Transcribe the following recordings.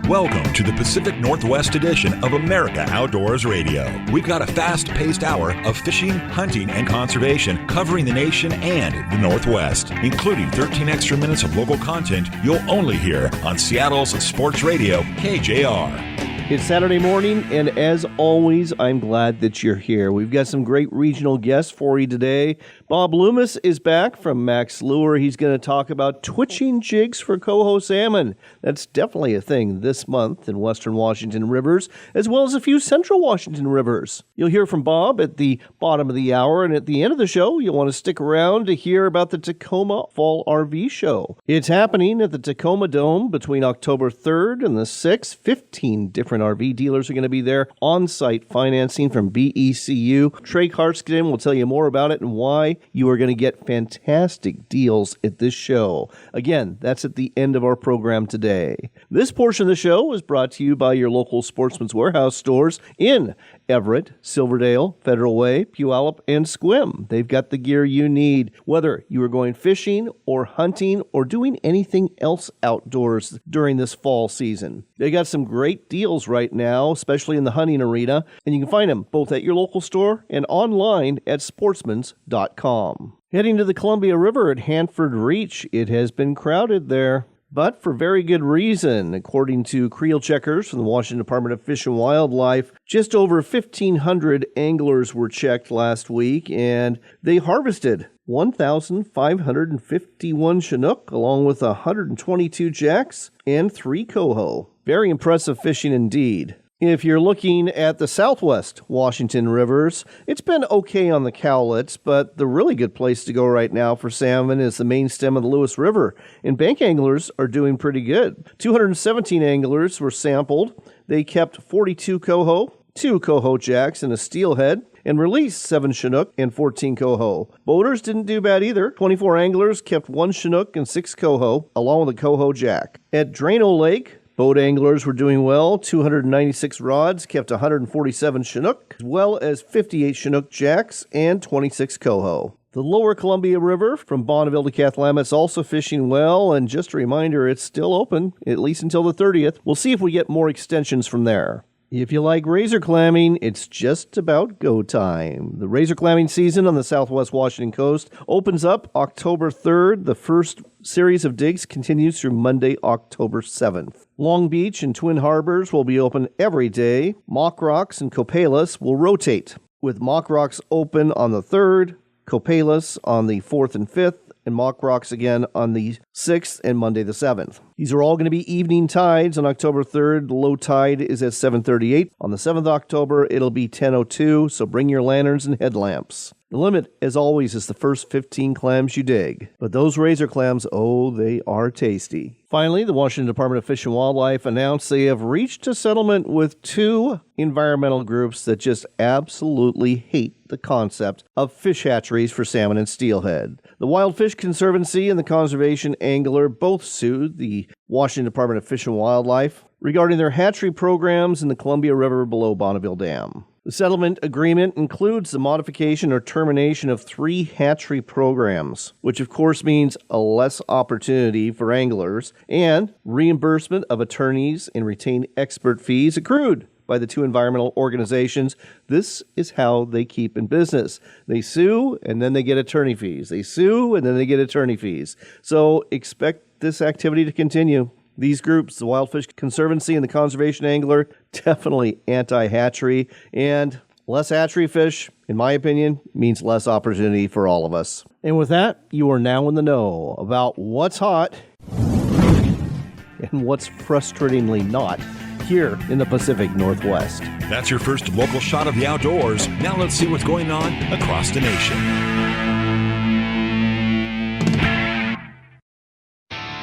Welcome to the Pacific Northwest edition of America Outdoors Radio. We've got a fast-paced hour of fishing, hunting, and conservation covering the nation and the Northwest, including 13 extra minutes of local content you'll only hear on Seattle's sports radio, KJR. It's Saturday morning, and as always, I'm glad that you're here. We've got some great regional guests for you today. Bob Loomis is back from Mack's Lure. He's going to talk about twitching jigs for coho salmon. That's definitely a thing this month in western Washington rivers, as well as a few central Washington rivers. You'll hear from Bob at the bottom of the hour, and at the end of the show, you'll want to stick around to hear about the Tacoman Fall RV show. It's happening at the Tacoma Dome between October 3rd and the 6th. 15 different RV dealers are going to be there. On-site financing from BECU. Trey Carskadon will tell you more about it and why you are going to get fantastic deals at this show. Again, that's at the end of our program today. This portion of the show is brought to you by your local Sportsman's Warehouse stores in Everett, Silverdale, Federal Way, Puyallup, and Sequim. They've got the gear you need, whether you are going fishing or hunting or doing anything else outdoors during this fall season. They got some great deals right now, especially in the hunting arena, and you can find them both at your local store and online at sportsmans.com. Heading to the Columbia River at Hanford Reach, it has been crowded there, but for very good reason. According to creel checkers from the Washington Department of Fish and Wildlife, just over 1,500 anglers were checked last week, and they harvested 1,551 Chinook, along with 122 jacks and 3 coho. Very impressive fishing indeed. If you're looking at the southwest Washington rivers, it's been okay on the cowlets, but the really good place to go right now for salmon is the main stem of the Lewis River, and bank anglers are doing pretty good. 217 anglers were sampled. They kept 42 coho, 2 coho jacks, and a steelhead, and released 7 Chinook and 14 coho. Boaters didn't do bad either. 24 anglers kept 1 Chinook and 6 coho, along with a coho jack. At Drano Lake, boat anglers were doing well. 296 rods kept 147 Chinook, as well as 58 Chinook jacks and 26 coho. The lower Columbia River from Bonneville to Cathlamet's also fishing well, and just a reminder, it's still open, at least until the 30th. We'll see if we get more extensions from there. If you like razor clamming, it's just about go time. The razor clamming season on the southwest Washington coast opens up October 3rd. The first series of digs continues through Monday, October 7th. Long Beach and Twin Harbors will be open every day. Mock Rocks and Copalis will rotate, with Mock Rocks open on the 3rd, Copalis on the 4th and 5th, and Mock Rocks again on the 6th and Monday the 7th. These are all going to be evening tides. On October 3rd, the low tide is at 7:38. On the 7th of October, it'll be 10:02, so bring your lanterns and headlamps. The limit, as always, is the first 15 clams you dig. But those razor clams, oh, they are tasty. Finally, the Washington Department of Fish and Wildlife announced they have reached a settlement with 2 environmental groups that just absolutely hate the concept of fish hatcheries for salmon and steelhead. The Wild Fish Conservancy and the Conservation Angler both sued the Washington Department of Fish and Wildlife regarding their hatchery programs in the Columbia River below Bonneville Dam. The settlement agreement includes the modification or termination of 3 hatchery programs, which of course means a less opportunity for anglers, and reimbursement of attorneys and retained expert fees accrued by the 2 environmental organizations. This is how they keep in business. They sue, and then they get attorney fees. They sue, and then they get attorney fees. So expect this activity to continue. These groups, the Wild Fish Conservancy and the Conservation Angler, definitely anti-hatchery, and less hatchery fish, in my opinion, means less opportunity for all of us. And with that, you are now in the know about what's hot and what's frustratingly not here in the Pacific Northwest. That's your first local shot of the outdoors. Now let's see what's going on across the nation.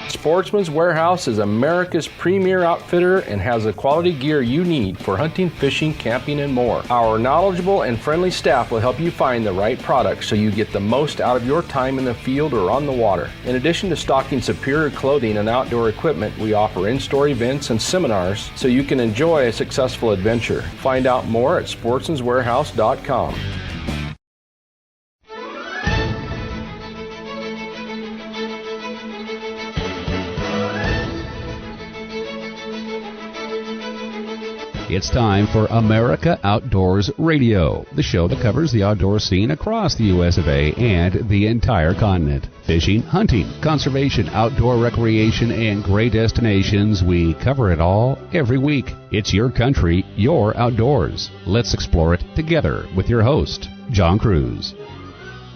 Sportsman's Warehouse is America's premier outfitter and has the quality gear you need for hunting, fishing, camping, and more. Our knowledgeable and friendly staff will help you find the right products so you get the most out of your time in the field or on the water. In addition to stocking superior clothing and outdoor equipment, we offer in-store events and seminars so you can enjoy a successful adventure. Find out more at sportsmanswarehouse.com. It's time for America Outdoors Radio, the show that covers the outdoor scene across the U.S. of A. and the entire continent. Fishing, hunting, conservation, outdoor recreation, and great destinations. We cover it all every week. It's your country, your outdoors. Let's explore it together with your host, John Kruse.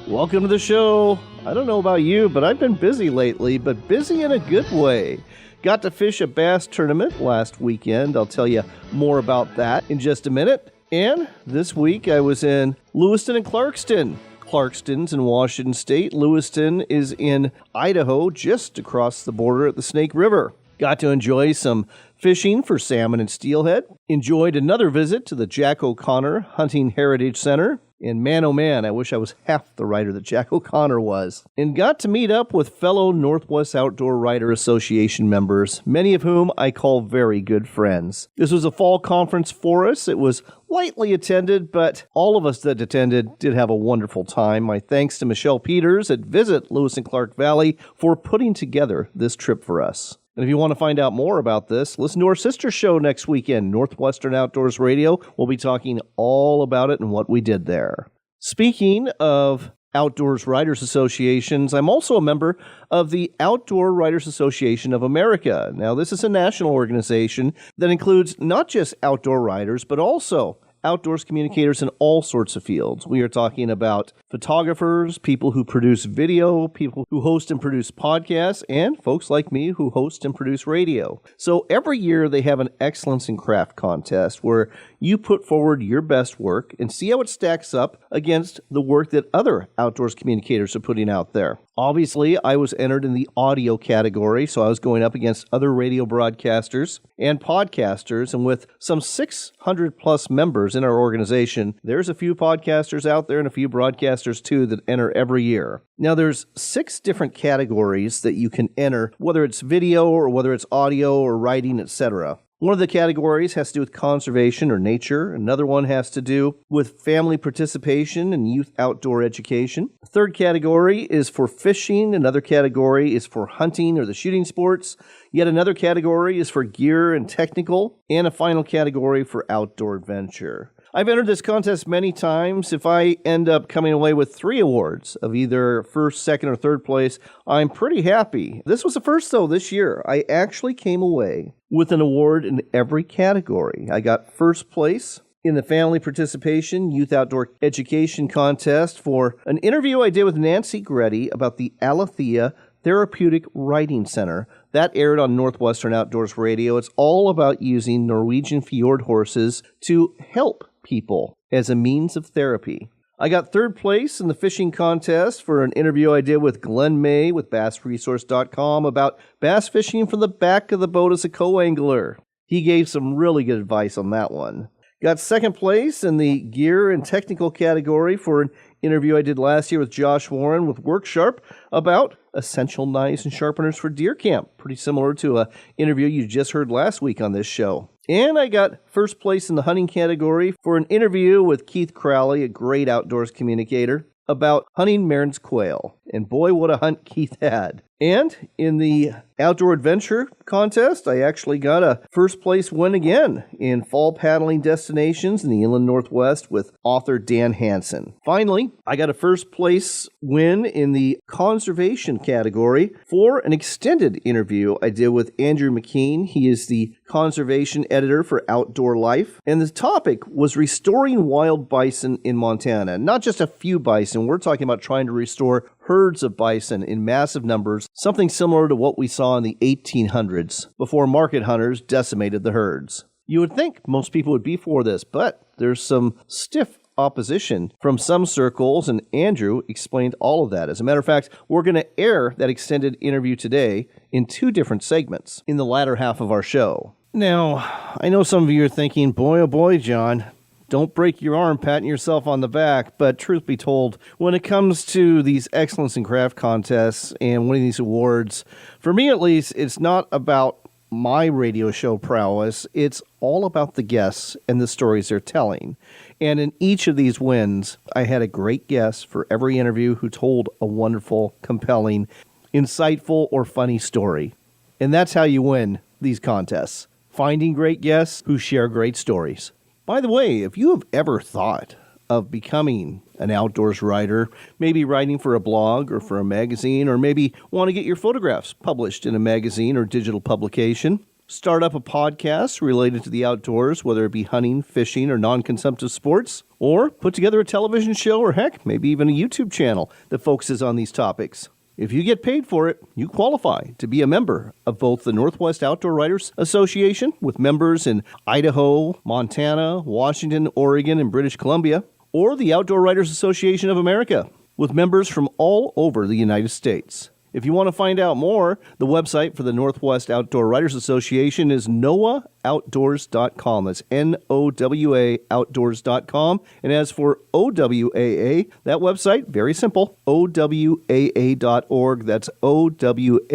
Welcome to the show. I don't know about you, but I've been busy lately, but busy in a good way. Got to fish a bass tournament last weekend. I'll tell you more about that in just a minute. And this week I was in Lewiston and Clarkston. Clarkston's in Washington State. Lewiston is in Idaho, just across the border at the Snake River. Got to enjoy some fishing for salmon and steelhead. Enjoyed another visit to the Jack O'Connor Hunting Heritage Center. And man, oh man, I wish I was half the writer that Jack O'Connor was. And got to meet up with fellow Northwest Outdoor Writer Association members, many of whom I call very good friends. This was a fall conference for us. It was lightly attended, but all of us that attended did have a wonderful time. My thanks to Michelle Peters at Visit Lewis and Clark Valley for putting together this trip for us. And if you want to find out more about this, listen to our sister show next weekend, Northwestern Outdoors Radio. We'll be talking all about it and what we did there. Speaking of Outdoors Writers Associations, I'm also a member of the Outdoor Writers Association of America. Now, this is a national organization that includes not just outdoor writers, but also outdoors communicators in all sorts of fields. We are talking about photographers, people who produce video, people who host and produce podcasts, and folks like me who host and produce radio. So every year they have an Excellence in Craft contest where you put forward your best work and see how it stacks up against the work that other outdoors communicators are putting out there. Obviously, I was entered in the audio category, so I was going up against other radio broadcasters and podcasters, and with some 600 plus members in our organization, there's a few podcasters out there and a few broadcasters too that enter every year. Now, there's 6 different categories that you can enter, whether it's video or whether it's audio or writing, etc. One of the categories has to do with conservation or nature. Another one has to do with family participation and youth outdoor education. The third category is for fishing. Another category is for hunting or the shooting sports. Yet another category is for gear and technical. And a final category for outdoor adventure. I've entered this contest many times. If I end up coming away with 3 awards of either first, second, or third place, I'm pretty happy. This was the first, though, this year. I actually came away with an award in every category. I got first place in the Family Participation Youth Outdoor Education Contest for an interview I did with Nancy Gretty about the Alethea Therapeutic Writing Center. That aired on Northwestern Outdoors Radio. It's all about using Norwegian fjord horses to help people as a means of therapy. I got third place in the fishing contest for an interview I did with Glenn May with BassResource.com about bass fishing from the back of the boat as a co-angler. He gave some really good advice on that one. Got second place in the gear and technical category for an interview I did last year with Josh Warren with WorkSharp about essential knives and sharpeners for deer camp. Pretty similar to an interview you just heard last week on this show. And I got first place in the hunting category for an interview with Keith Crowley, a great outdoors communicator, about hunting Marin's quail. And boy, what a hunt Keith had. And in the outdoor adventure contest, I actually got a first place win again in fall paddling destinations in the Inland Northwest with author Dan Hansen. Finally, I got a first place win in the conservation category for an extended interview I did with Andrew McKean. He is the conservation editor for Outdoor Life. And the topic was restoring wild bison in Montana. Not just a few bison. We're talking about trying to restore herds of bison in massive numbers, something similar to what we saw in the 1800s before market hunters decimated the herds. You would think most people would be for this, but there's some stiff opposition from some circles, and Andrew explained all of that. As a matter of fact, we're going to air that extended interview today in 2 different segments in the latter half of our show. Now, I know some of you are thinking, boy, oh boy, John, don't break your arm patting yourself on the back, but truth be told, when it comes to these Excellence in Craft contests and winning these awards, for me at least, it's not about my radio show prowess. It's all about the guests and the stories they're telling. And in each of these wins, I had a great guest for every interview who told a wonderful, compelling, insightful, or funny story. And that's how you win these contests. finding great guests who share great stories. By the way, if you have ever thought of becoming an outdoors writer, maybe writing for a blog or for a magazine, or maybe want to get your photographs published in a magazine or digital publication, start up a podcast related to the outdoors, whether it be hunting, fishing, or non-consumptive sports, or put together a television show, or heck, maybe even a YouTube channel that focuses on these topics. If you get paid for it, you qualify to be a member of both the Northwest Outdoor Writers Association, with members in Idaho, Montana, Washington, Oregon, and British Columbia, or the Outdoor Writers Association of America, with members from all over the United States. If you want to find out more, the website for the Northwest Outdoor Writers Association is nowaoutdoors.com. That's NOWA outdoors.com. And as for OWAA, that website, very simple, OWAA.org. That's OWAA.org.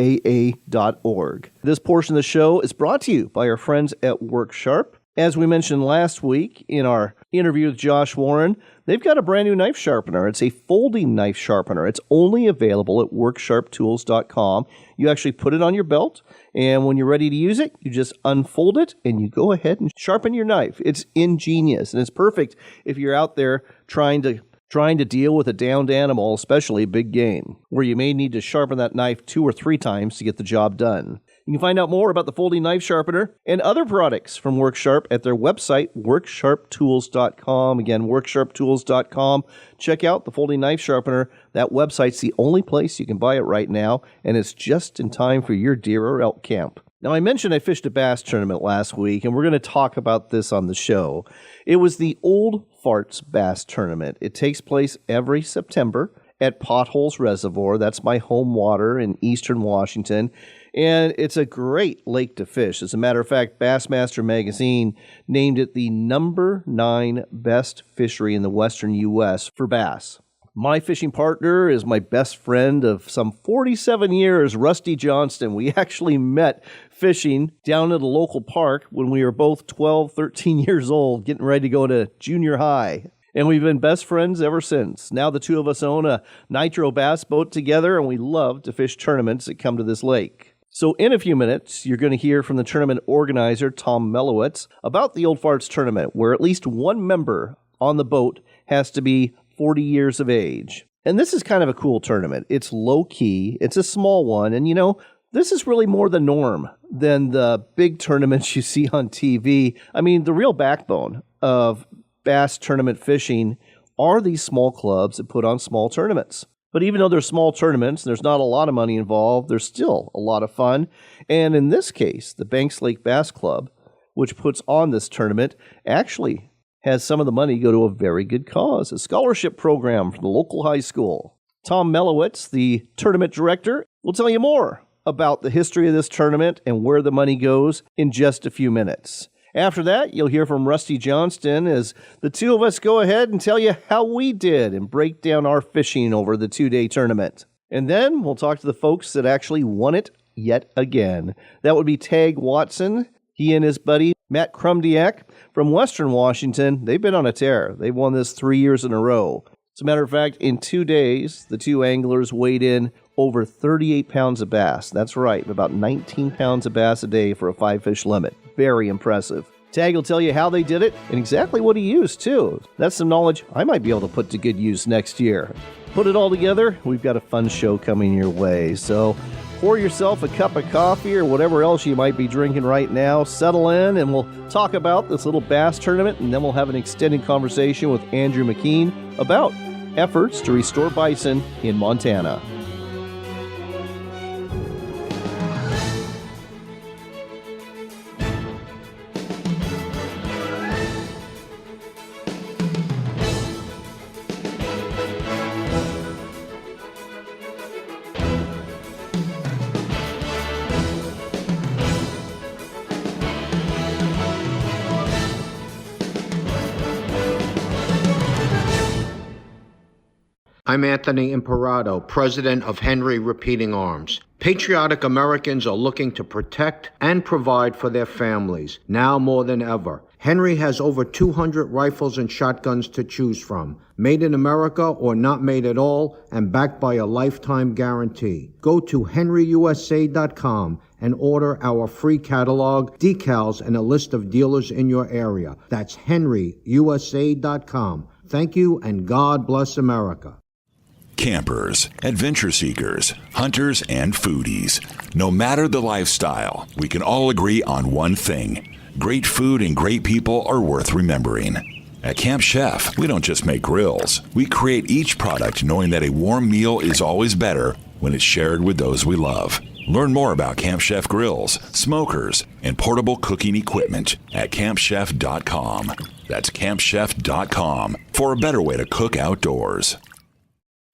This portion of the show is brought to you by our friends at WorkSharp. As we mentioned last week in our interview with Josh Warren, they've got a brand new knife sharpener. It's a folding knife sharpener. It's only available at worksharptools.com. You actually put it on your belt, and when you're ready to use it, you just unfold it, and you go ahead and sharpen your knife. It's ingenious, and it's perfect if you're out there trying to deal with a downed animal, especially big game, where you may need to sharpen that knife 2 or 3 times to get the job done. You can find out more about the folding knife sharpener and other products from WorkSharp at their website, worksharptools.com. Again, worksharptools.com. Check out the folding knife sharpener. That website's the only place you can buy it right now, and it's just in time for your deer or elk camp. Now, I mentioned I fished a bass tournament last week, and we're going to talk about this on the show. It was the Old Farts Bass Tournament. It takes place every September at Potholes Reservoir. That's my home water in eastern Washington. And it's a great lake to fish. As a matter of fact, Bassmaster Magazine named it the number 9 best fishery in the western U.S. for bass. My fishing partner is my best friend of some 47 years, Rusty Johnston. We actually met fishing down at a local park when we were both 12, 13 years old, getting ready to go to junior high. And we've been best friends ever since. Now the two of us own a nitro bass boat together, and we love to fish tournaments that come to this lake. So in a few minutes, you're going to hear from the tournament organizer, Tom Melowitz, about the Old Farts Tournament, where at least one member on the boat has to be 40 years of age. And this is kind of a cool tournament. It's low-key, it's a small one, and you know, this is really more the norm than the big tournaments you see on TV. I mean, the real backbone of bass tournament fishing are these small clubs that put on small tournaments. But even though they're small tournaments, there's not a lot of money involved, there's still a lot of fun. And in this case, the Banks Lake Bass Club, which puts on this tournament, actually has some of the money go to a very good cause, a scholarship program from the local high school. Tom Melowitz, the tournament director, will tell you more about the history of this tournament and where the money goes in just a few minutes. After that, you'll hear from Rusty Johnston as the two of us go ahead and tell you how we did and break down our fishing over the 2-day tournament. And then we'll talk to the folks that actually won it yet again. That would be Tag Watson. He and his buddy Matt Krumdiak from Western Washington, they've been on a tear. They've won this 3 years in a row. As a matter of fact, in 2 days, the two anglers weighed in over 38 pounds of bass. That's right, about 19 pounds of bass a day for a 5-fish limit. Very impressive. Tag will tell you how they did it and exactly what he used, too. That's some knowledge I might be able to put to good use next year. Put it all together, we've got a fun show coming your way. So pour yourself a cup of coffee or whatever else you might be drinking right now. Settle in, and we'll talk about this little bass tournament, and then we'll have an extended conversation with Andrew McKean about efforts to restore bison in Montana. I'm Anthony Imperato, president of Henry Repeating Arms. Patriotic Americans are looking to protect and provide for their families, now more than ever. Henry has over 200 rifles and shotguns to choose from. Made in America or not made at all, and backed by a lifetime guarantee. Go to henryusa.com and order our free catalog, decals, and a list of dealers in your area. That's henryusa.com. Thank you, and God bless America. Campers, adventure seekers, hunters, and foodies. No matter the lifestyle, we can all agree on one thing. Great food and great people are worth remembering. At Camp Chef, we don't just make grills. We create each product knowing that a warm meal is always better when it's shared with those we love. Learn more about Camp Chef grills, smokers, and portable cooking equipment at campchef.com. That's campchef.com for a better way to cook outdoors.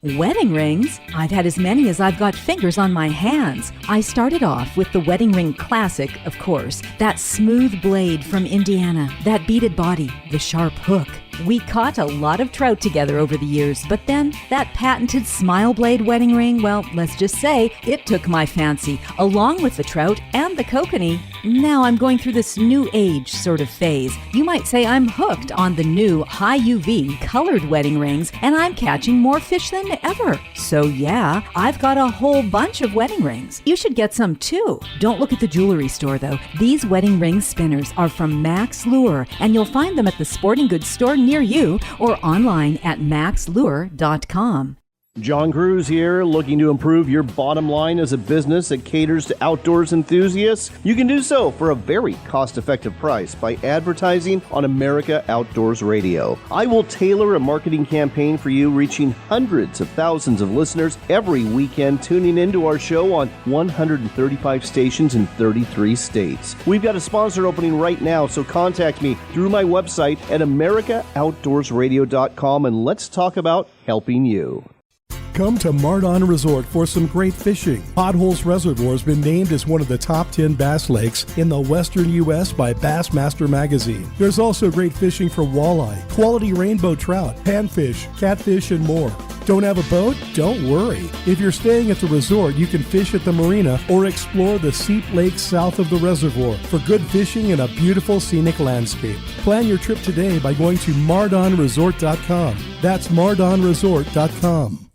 Wedding rings? I've had as many as I've got fingers on my hands. I started off with the Wedding Ring Classic, of course. That smooth blade from Indiana, that beaded body, the sharp hook. We caught a lot of trout together over the years, but then that patented smile blade wedding ring, well, let's just say it took my fancy, along with the trout and the kokanee. Now I'm going through this new age sort of phase. You might say I'm hooked on the new high UV colored wedding rings, and I'm catching more fish than ever. So yeah, I've got a whole bunch of wedding rings. You should get some too. Don't look at the jewelry store though. These wedding ring spinners are from Mack's Lure, and you'll find them at the sporting goods store near you or online at maxlure.com. John Kruse here, looking to improve your bottom line as a business that caters to outdoors enthusiasts. You can do so for a very cost-effective price by advertising on America Outdoors Radio. I will tailor a marketing campaign for you, reaching hundreds of thousands of listeners every weekend, tuning into our show on 135 stations in 33 states. We've got a sponsor opening right now, so contact me through my website at americaoutdoorsradio.com, and let's talk about helping you. Come to Mardon Resort for some great fishing. Potholes Reservoir has been named as one of the top 10 bass lakes in the western U.S. by Bassmaster Magazine. There's also great fishing for walleye, quality rainbow trout, panfish, catfish, and more. Don't have a boat? Don't worry. If you're staying at the resort, you can fish at the marina or explore the Seep Lake south of the reservoir for good fishing and a beautiful scenic landscape. Plan your trip today by going to mardonresort.com. That's mardonresort.com.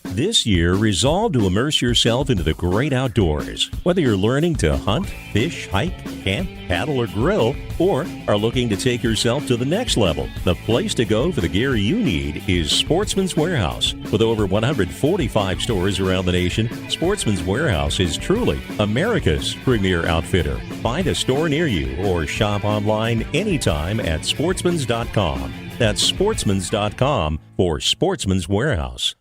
This year, resolve to immerse yourself into the great outdoors. Whether you're learning to hunt, fish, hike, camp, paddle, or grill, or are looking to take yourself to the next level, the place to go for the gear you need is Sportsman's Warehouse. With over 145 stores around the nation, Sportsman's Warehouse is truly America's premier outfitter. Find a store near you or shop online anytime at sportsmans.com. That's sportsmans.com for Sportsman's Warehouse.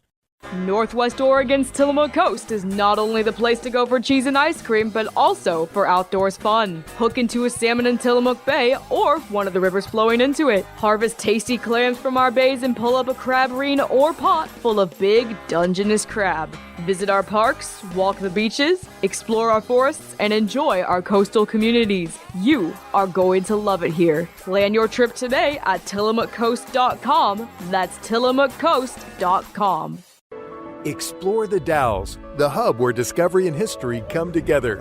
Northwest Oregon's Tillamook Coast is not only the place to go for cheese and ice cream, but also for outdoors fun. Hook into a salmon in Tillamook Bay or one of the rivers flowing into it. Harvest tasty clams from our bays and pull up a crab arena or pot full of big, Dungeness crab. Visit our parks, walk the beaches, explore our forests, and enjoy our coastal communities. You are going to love it here. Plan your trip today at tillamookcoast.com. That's tillamookcoast.com. Explore the Dalles, the hub where discovery and history come together.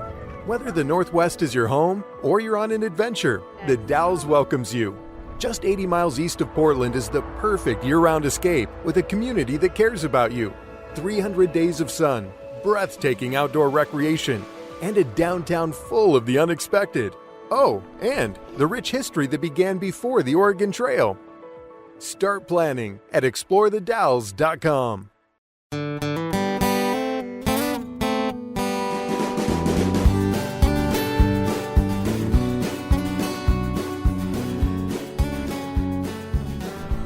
Whether the Northwest is your home or you're on an adventure, the Dalles welcomes you. Just 80 miles east of Portland is the perfect year-round escape with a community that cares about you. 300 days of sun, breathtaking outdoor recreation, and a downtown full of the unexpected. Oh, and the rich history that began before the Oregon Trail. Start planning at explorethedalles.com.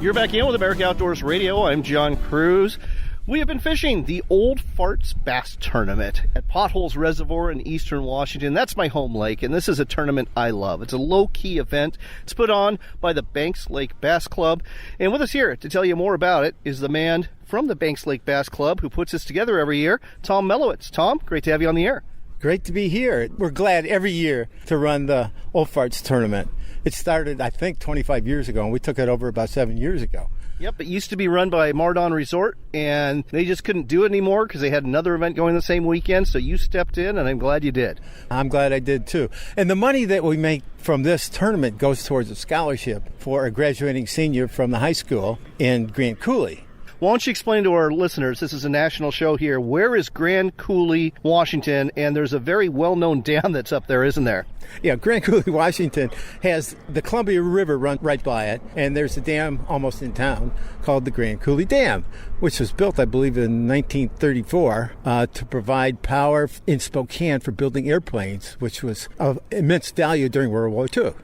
You're back in with America Outdoors Radio. I'm John Kruse. We have been fishing the Old Farts Bass Tournament at Potholes Reservoir in eastern Washington. That's my home lake, and this is a tournament I love. It's a low-key event. It's put on by the Banks Lake Bass Club. And with us here to tell you more about it is the man from the Banks Lake Bass Club who puts this together every year, Tom Mellowitz. Tom, great to have you on the air. Great to be here. We're glad every year to run the Old Farts Tournament. It started, I think, 25 years ago, and we took it over about 7 years ago. Yep, it used to be run by Mardon Resort, and they just couldn't do it anymore because they had another event going the same weekend, so you stepped in, and I'm glad you did. I'm glad I did, too. And the money that we make from this tournament goes towards a scholarship for a graduating senior from the high school in Grand Coulee. Why don't you explain to our listeners, this is a national show here, where is Grand Coulee, Washington, and there's a very well-known dam that's up there, isn't there? Yeah, Grand Coulee, Washington has the Columbia River run right by it, and there's a dam almost in town called the Grand Coulee Dam, which was built, I believe, in 1934 to provide power in Spokane for building airplanes, which was of immense value during World War II.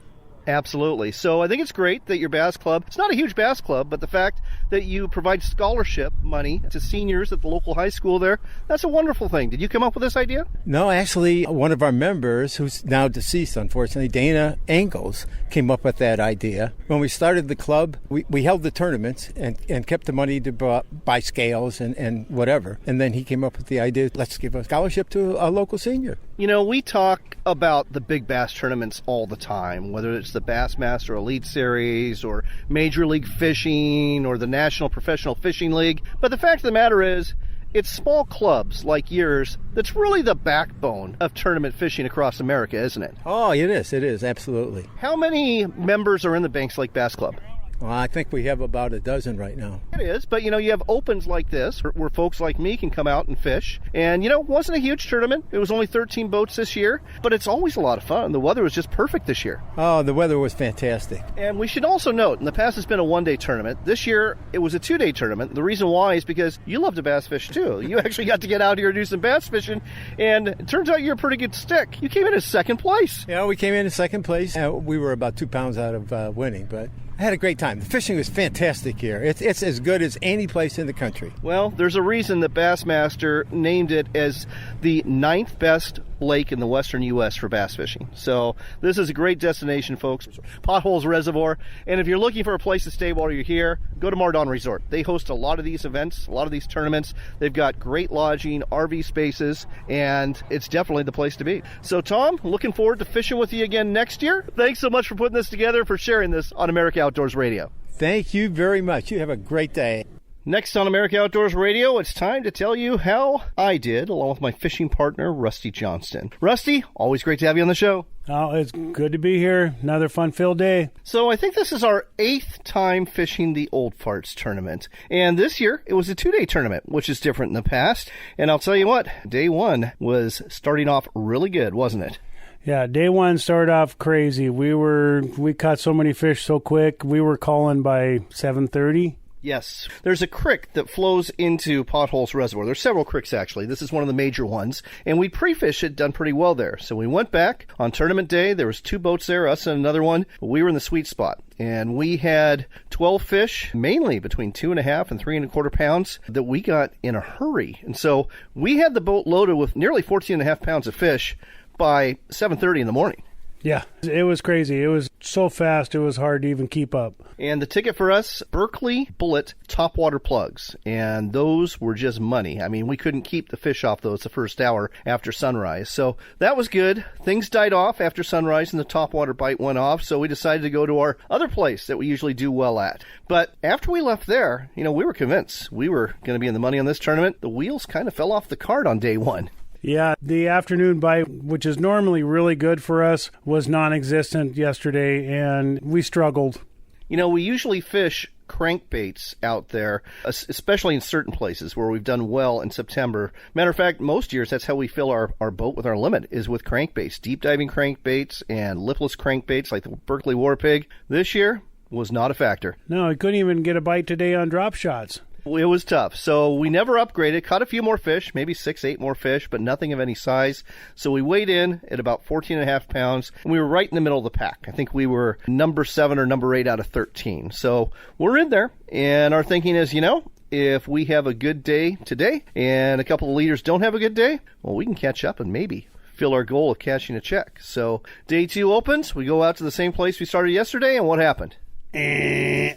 Absolutely. So I think it's great that your bass club, it's not a huge bass club, but the fact that you provide scholarship money to seniors at the local high school there, that's a wonderful thing. Did you come up with this idea? No, actually, one of our members, who's now deceased, unfortunately, Dana Angles, came up with that idea. When we started the club, we held the tournaments and kept the money to buy scales and whatever. And then he came up with the idea, let's give a scholarship to a local senior. You know, we talk about the big bass tournaments all the time, whether it's the Bassmaster Elite Series or Major League Fishing or the National Professional Fishing League. But the fact of the matter is, it's small clubs like yours that's really the backbone of tournament fishing across America, isn't it? Oh, it is, absolutely. How many members are in the Banks Lake Bass Club? Well, I think we have about a dozen right now. It is, but you know, you have opens like this where folks like me can come out and fish. And you know, it wasn't a huge tournament. It was only 13 boats this year, but it's always a lot of fun. The weather was just perfect this year. Oh, the weather was fantastic. And we should also note, in the past it's been a one-day tournament. This year it was a two-day tournament. The reason why is because you love to bass fish too. You actually got to get out here and do some bass fishing, and it turns out you're a pretty good stick. You came in as second place. Yeah, we came in as second place. We were about 2 pounds out of winning, but I had a great time. The fishing was fantastic here. It's as good as any place in the country. Well, there's a reason that Bassmaster named it as the 9th best lake in the western U.S. for bass fishing. So this is a great destination, folks. Potholes Reservoir. And if you're looking for a place to stay while you're here, go to Mardon Resort. They host a lot of these events, a lot of these tournaments. They've got great lodging, RV spaces, and it's definitely the place to be. So Tom, looking forward to fishing with you again next year. Thanks so much for putting this together, for sharing this on America Outdoors Radio. Thank you very much. You have a great day. Next on America Outdoors Radio, it's time to tell you how I did, along with my fishing partner, Rusty Johnston. Rusty, always great to have you on the show. Oh, it's good to be here. Another fun-filled day. So I think this is our 8th time fishing the Old Farts tournament. And this year, it was a 2-day tournament, which is different than the past. And I'll tell you what, day one was starting off really good, wasn't it? Yeah, day one started off crazy. We caught so many fish so quick. We were calling by 7:30. Yes. There's a creek that flows into Potholes Reservoir. There's several creeks, actually. This is one of the major ones. And we pre-fished it, done pretty well there. So we went back on tournament day. There was 2 boats there, us and another one. We were in the sweet spot. And we had 12 fish, mainly between 2.5 and 3.25 pounds, that we got in a hurry. And so we had the boat loaded with nearly 14.5 pounds of fish by 7:30 in the morning. Yeah, it was crazy. It was so fast, it was hard to even keep up. And the ticket for us, Berkeley Bullet topwater plugs. And those were just money. I mean, we couldn't keep the fish off those the first hour after sunrise. So that was good. Things died off after sunrise and the topwater bite went off. So we decided to go to our other place that we usually do well at. But after we left there, you know, we were convinced we were going to be in the money on this tournament. The wheels kind of fell off the cart on day one. Yeah, the afternoon bite, which is normally really good for us, was non-existent yesterday, and we struggled. You know, we usually fish crankbaits out there, especially in certain places where we've done well in September. Matter of fact, most years that's how we fill our boat with our limit, is with crankbaits, deep diving crankbaits and lipless crankbaits like the Berkeley War Pig. This year was not a factor. No, I couldn't even get a bite today on drop shots. It was tough. So we never upgraded, caught a few more fish, maybe 6, 8 more fish, but nothing of any size. So we weighed in at about 14.5 pounds, and we were right in the middle of the pack. I think we were number 7 or number 8 out of 13. So we're in there, and our thinking is, you know, if we have a good day today and a couple of leaders don't have a good day, well, we can catch up and maybe fill our goal of cashing a check. So day 2 opens, we go out to the same place we started yesterday, and what happened? There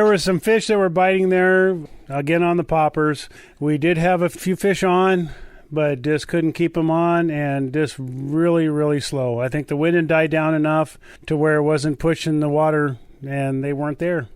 were some fish that were biting there, again on the poppers. We did have a few fish on, but just couldn't keep them on, and just really, really slow. I think the wind had died down enough to where it wasn't pushing the water, and they weren't there.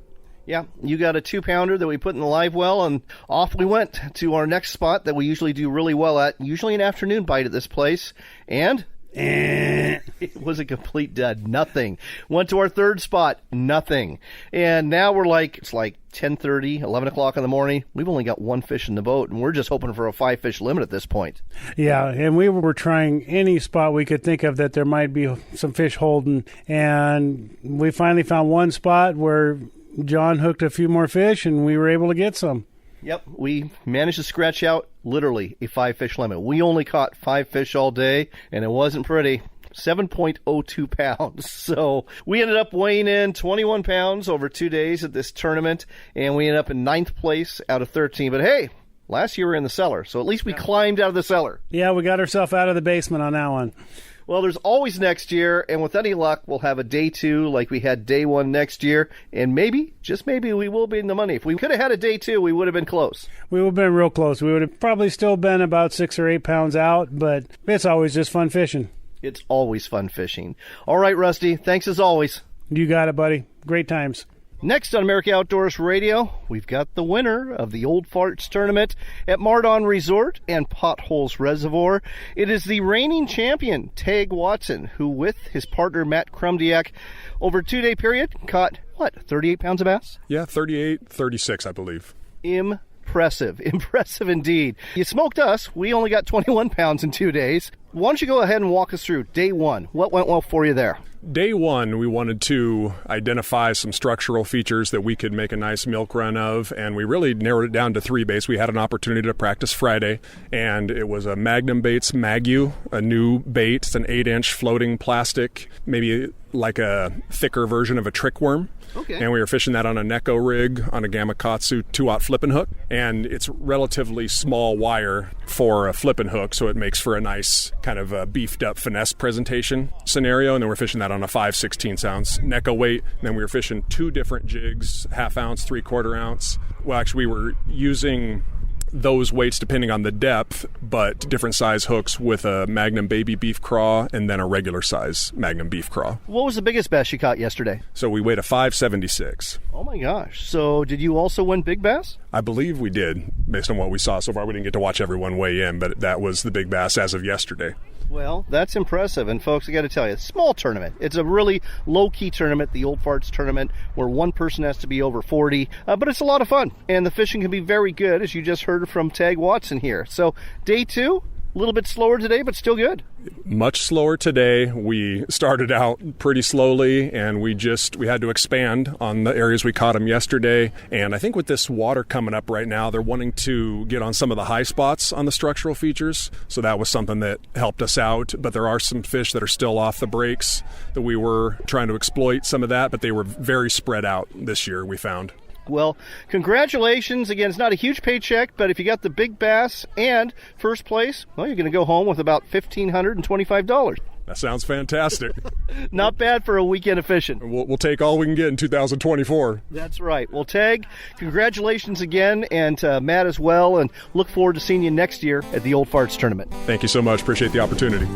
Yeah, you got a 2-pounder that we put in the live well, and off we went to our next spot that we usually do really well at, usually an afternoon bite at this place, and it was a complete dud. Nothing. Went to our third spot. Nothing. And now it's like 10:30, 11 o'clock in the morning. We've only got one fish in the boat, and we're just hoping for a 5-fish limit at this point. Yeah, and we were trying any spot we could think of that there might be some fish holding, and we finally found one spot where John hooked a few more fish, and we were able to get some. Yep, we managed to scratch out literally a 5-fish limit. We only caught 5 fish all day, and it wasn't pretty. 7.02 pounds. So we ended up weighing in 21 pounds over 2 days at this tournament, and we ended up in 9th place out of 13. But hey, last year we were in the cellar, so at least we climbed out of the cellar. Yeah, we got ourselves out of the basement on that one. Well, there's always next year, and with any luck, we'll have a day 2 like we had day 1 next year, and maybe, just maybe, we will be in the money. If we could have had a day 2, we would have been close. We would have been real close. We would have probably still been about 6 or 8 pounds out, but it's always just fun fishing. It's always fun fishing. All right, Rusty, thanks as always. You got it, buddy. Great times. Next on America Outdoors Radio, we've got the winner of the Old Farts Tournament at Mardon Resort and Potholes Reservoir. It is the reigning champion, Tag Watson, who with his partner Matt Krumdiak, over a 2-day period, caught, 38 pounds of bass? Yeah, 38, 36, I believe. Impressive indeed. You smoked us. We only got 21 pounds in 2 days. Why don't you go ahead and walk us through day 1? What went well for you there? Day 1, we wanted to identify some structural features that we could make a nice milk run of, and we really narrowed it down to 3 baits. We had an opportunity to practice Friday, and it was a Magnum Baits Magu, a new bait. It's an 8-inch floating plastic, maybe like a thicker version of a trick worm. Okay. And we were fishing that on a Neko rig on a Gamakatsu 2-aught flipping hook. And it's relatively small wire for a flipping hook, so it makes for a nice kind of a beefed up finesse presentation scenario. And then we're fishing that on a 5/16 ounce Neko weight. And then we were fishing 2 different jigs, 1/2 ounce, 3/4 ounce. Well, actually, we were using those weights depending on the depth, but different size hooks with a Magnum Baby Beef Craw and then a regular size Magnum Beef Craw. What was the biggest bass you caught yesterday? So we weighed a 576. Oh my gosh. So did you also win big bass? I believe we did, based on what we saw so far. We didn't get to watch everyone weigh in, but that was the big bass as of yesterday. Well, that's impressive. And folks, I got to tell you, small tournament. It's a really low-key tournament, the Old Farts Tournament, where one person has to be over 40. But it's a lot of fun. And the fishing can be very good, as you just heard from Tag Watson here. So day 2, a little bit slower today, but still good. Much slower today. We started out pretty slowly, and we had to expand on the areas we caught them yesterday. And I think with this water coming up right now, they're wanting to get on some of the high spots on the structural features. So that was something that helped us out. But there are some fish that are still off the breaks that we were trying to exploit some of that, but they were very spread out this year, we found. Well, congratulations. Again, it's not a huge paycheck, but if you got the big bass and first place, well, you're going to go home with about $1,525. That sounds fantastic. Not bad for a weekend of fishing. We'll take all we can get in 2024. That's right. Well, Tag, congratulations again, and Matt as well, and look forward to seeing you next year at the Old Farts Tournament. Thank you so much. Appreciate the opportunity.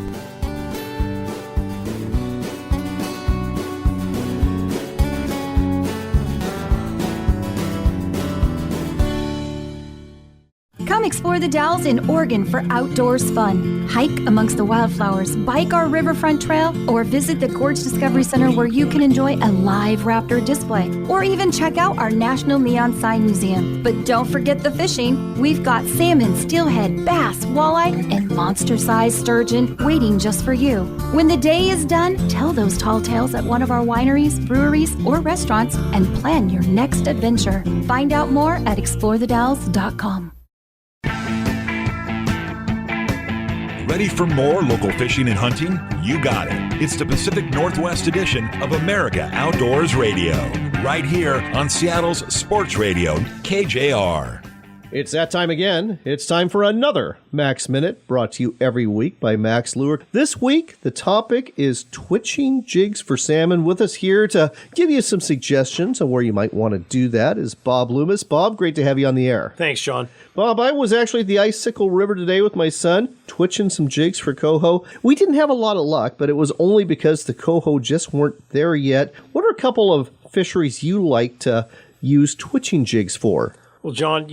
Come explore the Dalles in Oregon for outdoors fun. Hike amongst the wildflowers, bike our riverfront trail, or visit the Gorge Discovery Center where you can enjoy a live raptor display, or even check out our National Neon Sign Museum. But don't forget the fishing. We've got salmon, steelhead, bass, walleye, and monster-sized sturgeon waiting just for you. When the day is done, tell those tall tales at one of our wineries, breweries, or restaurants and plan your next adventure. Find out more at explorethedalles.com. Ready for more local fishing and hunting? You got it. It's the Pacific Northwest edition of America Outdoors Radio, right here on Seattle's Sports Radio, KJR. It's that time again. It's time for another Mack's Minute, brought to you every week by Mack's Lure. This week, the topic is twitching jigs for salmon. With us here to give you some suggestions on where you might want to do that is Bob Loomis. Bob, great to have you on the air. Thanks, Sean. Bob, I was actually at the Icicle River today with my son, twitching some jigs for coho. We didn't have a lot of luck, but it was only because the coho just weren't there yet. What are a couple of fisheries you like to use twitching jigs for? Well, John,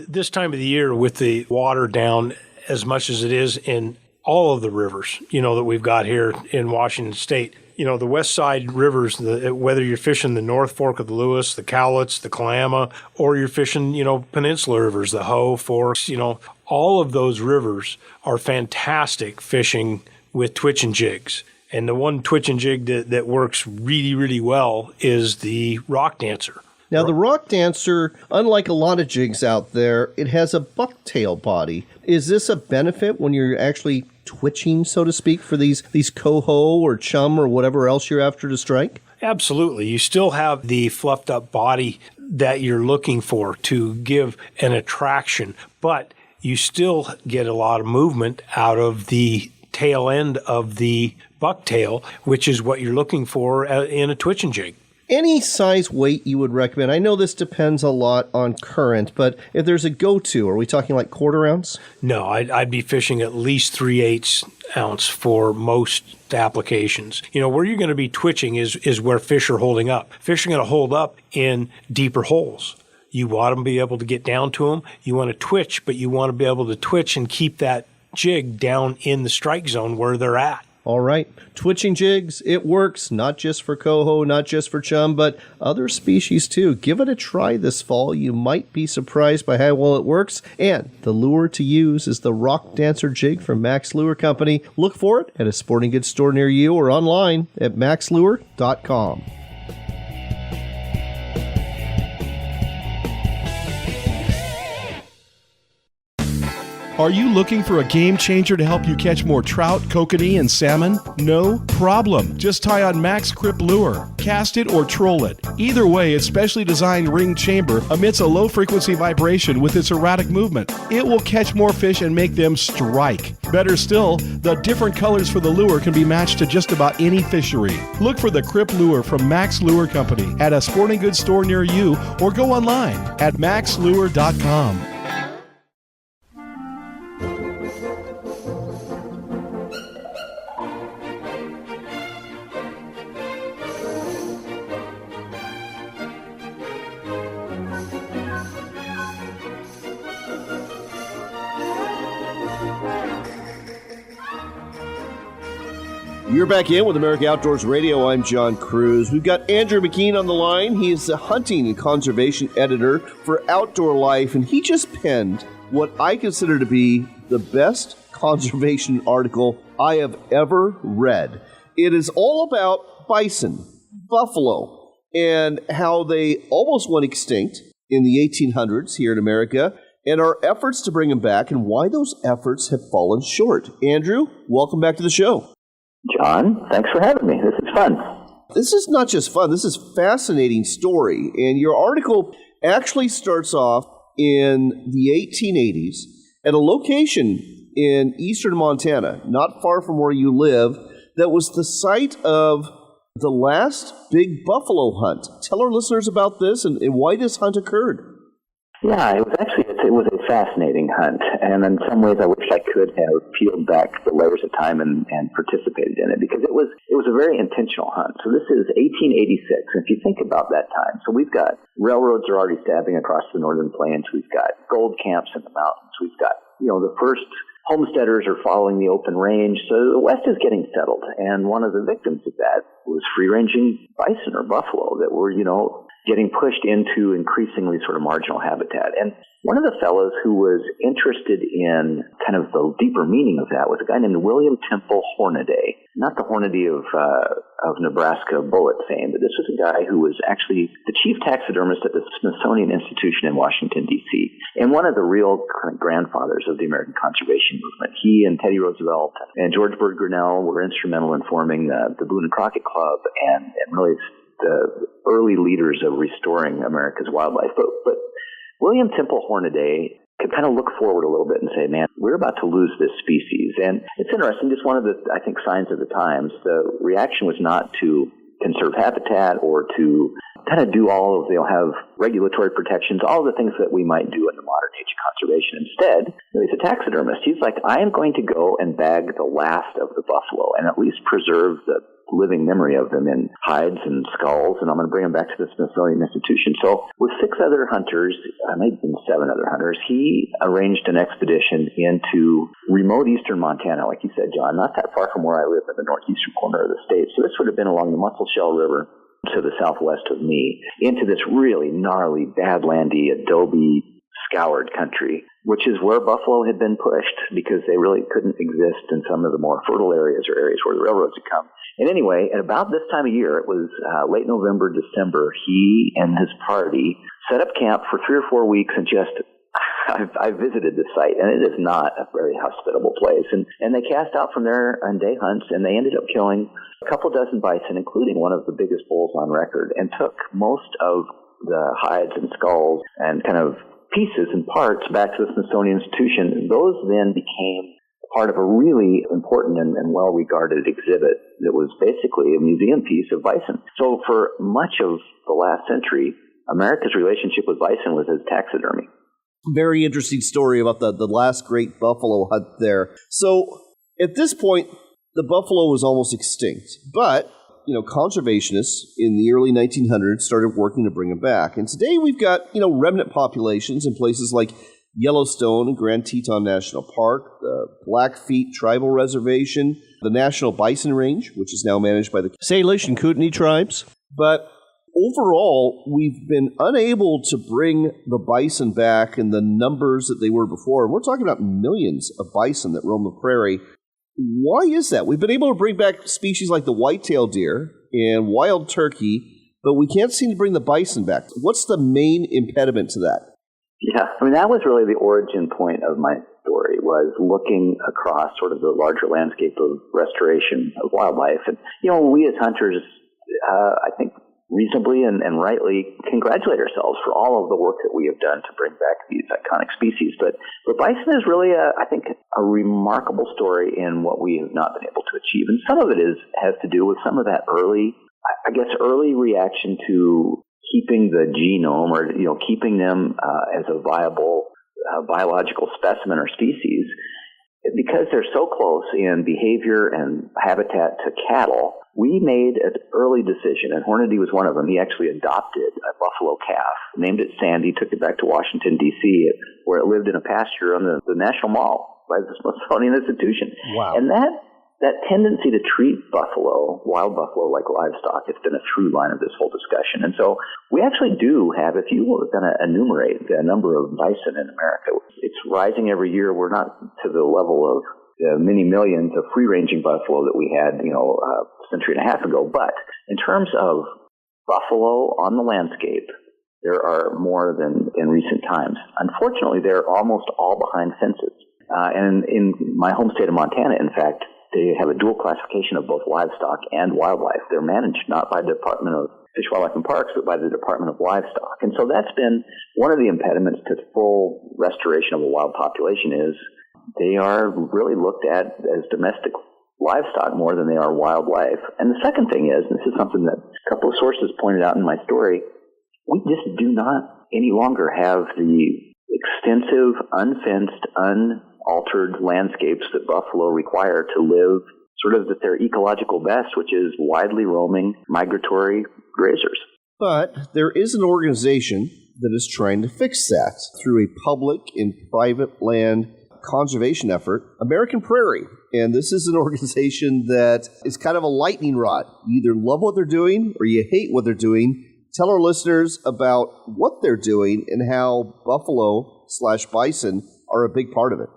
this time of the year with the water down as much as it is in all of the rivers, that we've got here in Washington State, the west side rivers, whether you're fishing the North Fork of the Lewis, the Cowlitz, the Kalama, or you're fishing, peninsula rivers, the Hoh, Forks, all of those rivers are fantastic fishing with twitching jigs. And the one twitching jig that works really, really well is the Rock Dancer. Now, the Rock Dancer, unlike a lot of jigs out there, it has a bucktail body. Is this a benefit when you're actually twitching, so to speak, for these coho or chum or whatever else you're after to strike? Absolutely. You still have the fluffed up body that you're looking for to give an attraction, but you still get a lot of movement out of the tail end of the bucktail, which is what you're looking for in a twitching jig. Any size weight you would recommend? I know this depends a lot on current, but if there's a go-to, are we talking like quarter ounce? No, I'd be fishing at least 3/8 ounce for most applications. Where you're going to be twitching is where fish are holding up. Fish are going to hold up in deeper holes. You want to be able to get down to them. You want to twitch, but you want to be able to twitch and keep that jig down in the strike zone where they're at. All right. Twitching jigs, it works not just for coho, not just for chum, but other species too. Give it a try this fall. You might be surprised by how well it works. And the lure to use is the Rock Dancer jig from Mack's Lure Company. Look for it at a sporting goods store near you or online at maxlure.com. Are you looking for a game changer to help you catch more trout, kokanee, and salmon? No problem. Just tie on Mack's Crip Lure. Cast it or troll it. Either way, its specially designed ring chamber emits a low-frequency vibration with its erratic movement. It will catch more fish and make them strike. Better still, the different colors for the lure can be matched to just about any fishery. Look for the Crip Lure from Mack's Lure Company at a sporting goods store near you or go online at maxlure.com. You're back in with America Outdoors Radio. I'm John Kruse. We've got Andrew McKean on the line. He is the hunting and conservation editor for Outdoor Life, and he just penned what I consider to be the best conservation article I have ever read. It is all about bison, buffalo, and how they almost went extinct in the 1800s here in America, and our efforts to bring them back and why those efforts have fallen short. Andrew, welcome back to the show. John, thanks for having me. This is fun. This is not just fun. This is a fascinating story. And your article actually starts off in the 1880s at a location in eastern Montana, not far from where you live, that was the site of the last big buffalo hunt. Tell our listeners about this and why this hunt occurred. Yeah, it was a fascinating hunt, and in some ways I wish I could have peeled back the layers of time and participated in it, because it was a very intentional hunt. So this is 1886, and if you think about that time, so we've got railroads are already stabbing across the northern plains, we've got gold camps in the mountains, we've got, the first homesteaders are following the open range, so the West is getting settled, and one of the victims of that was free-ranging bison or buffalo that were, getting pushed into increasingly sort of marginal habitat. And one of the fellows who was interested in kind of the deeper meaning of that was a guy named William Temple Hornaday, not the Hornaday of Nebraska bullet fame, but this was a guy who was actually the chief taxidermist at the Smithsonian Institution in Washington, D.C., and one of the real kind of grandfathers of the American conservation movement. He and Teddy Roosevelt and George Bird Grinnell were instrumental in forming the Boone and Crockett Club and really the early leaders of restoring America's wildlife. But William Temple Hornaday could kind of look forward a little bit and say, man, we're about to lose this species. And it's interesting, just one of the, I think, signs of the times, the reaction was not to conserve habitat or to kind of do all of, have regulatory protections, all of the things that we might do in the modern age of conservation. Instead, he's a taxidermist. He's like, I am going to go and bag the last of the buffalo and at least preserve the living memory of them in hides and skulls, and I'm going to bring them back to the Smithsonian Institution. So with 6 other hunters, maybe 7 other hunters, he arranged an expedition into remote eastern Montana, like you said, John, not that far from where I live in the northeastern corner of the state. So this would have been along the Musselshell River to the southwest of me, into this really gnarly, badlandy, adobe scoured country, which is where buffalo had been pushed because they really couldn't exist in some of the more fertile areas or areas where the railroads had come. And anyway, at about this time of year, it was late November, December, he and his party set up camp for 3 or 4 weeks and just, I visited the site, and it is not a very hospitable place. And they cast out from there on day hunts, and they ended up killing a couple dozen bison, including one of the biggest bulls on record, and took most of the hides and skulls and kind of pieces and parts back to the Smithsonian Institution. Those then became part of a really important and well-regarded exhibit that was basically a museum piece of bison. So for much of the last century, America's relationship with bison was as taxidermy. Very interesting story about the last great buffalo hunt there. So at this point, the buffalo was almost extinct, but conservationists in the early 1900s started working to bring them back. And today we've got, remnant populations in places like Yellowstone and Grand Teton National Park, the Blackfeet Tribal Reservation, the National Bison Range, which is now managed by the Salish and Kootenai tribes. But overall, we've been unable to bring the bison back in the numbers that they were before. And we're talking about millions of bison that roam the prairie. Why is that? We've been able to bring back species like the white-tailed deer and wild turkey, but we can't seem to bring the bison back. What's the main impediment to that? Yeah, that was really the origin point of my story, was looking across sort of the larger landscape of restoration of wildlife. And, we as hunters, I think, reasonably and rightly congratulate ourselves for all of the work that we have done to bring back these iconic species. But bison is really, I think, a remarkable story in what we have not been able to achieve. And some of it has to do with some of that early reaction to keeping the genome or, keeping them as a viable biological specimen or species. Because they're so close in behavior and habitat to cattle, we made an early decision, and Hornady was one of them. He actually adopted a buffalo calf, named it Sandy, took it back to Washington, D.C., where it lived in a pasture on the National Mall by the Smithsonian Institution. Wow. And that tendency to treat buffalo, wild buffalo, like livestock, has been a through line of this whole discussion. And so we actually do have, if you were going to enumerate the number of bison in America, it's rising every year. We're not to the level of many millions of free-ranging buffalo that we had, a century and a half ago. But in terms of buffalo on the landscape, there are more than in recent times. Unfortunately, they're almost all behind fences. And in my home state of Montana, in fact, they have a dual classification of both livestock and wildlife. They're managed not by the Department of Fish, Wildlife, and Parks, but by the Department of Livestock. And so that's been one of the impediments to full restoration of a wild population is they are really looked at as domestic livestock more than they are wildlife. And the second thing is, and this is something that a couple of sources pointed out in my story, we just do not any longer have the extensive, unfenced, unaltered landscapes that buffalo require to live sort of at their ecological best, which is widely roaming, migratory grazers. But there is an organization that is trying to fix that through a public and private land conservation effort, American Prairie. And this is an organization that is kind of a lightning rod. You either love what they're doing or you hate what they're doing. Tell our listeners about what they're doing and how buffalo/bison are a big part of it.